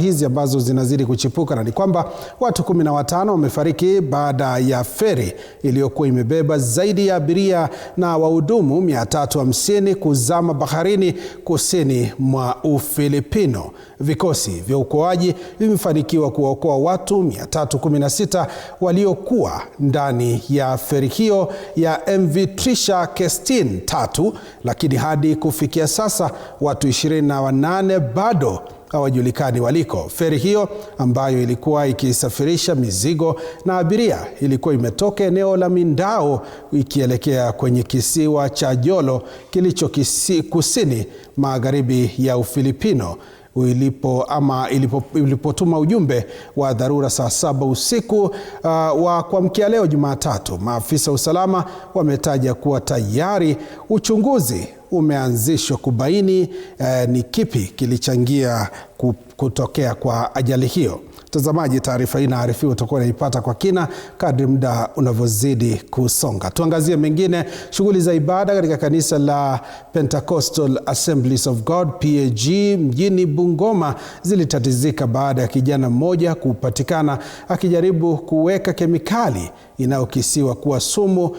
Hizi ambazo zinazidi kuchipuka na ni kwamba watu 15 wamefariki baada ya feri iliyokuwa imebeba zaidi ya abiria na wahudumu 350 kuzama baharini kusini mwa Ufilipino. Vikosi vya uokoaji vimefanikiwa kuwaokoa watu 316 waliokuwa ndani ya feri hiyo ya MV Trisha Kestin 3, lakini hadi kufikia sasa watu 28 bado hawajulikani waliko. Feri hiyo ambayo ilikuwa ikisafirisha mizigo na abiria ilikuwa imetoka eneo la Mindao ikielekea kwenye kisiwa cha Jolo kilicho kusini magharibi ya Ufilipino ilipotuma ujumbe wa dharura saa 7 usiku wa kuamkia leo Jumatatu. Maafisa usalama wametaja kuwa tayari uchunguzi umeanzishwa kubaini ni kipi kilichangia kutokea kwa ajali hiyo. Mtazamaji, taarifa hii inaarifiwa utakuwa unaipata kwa kina kadri muda unavyozidi kusonga. Tuangazie mengine. Shughuli za ibada katika kanisa la Pentecostal Assemblies of God PAG mjini Bungoma zilitatizika baada ya kijana mmoja kupatikana akijaribu kuweka kemikali inayokisiwa kuwa sumu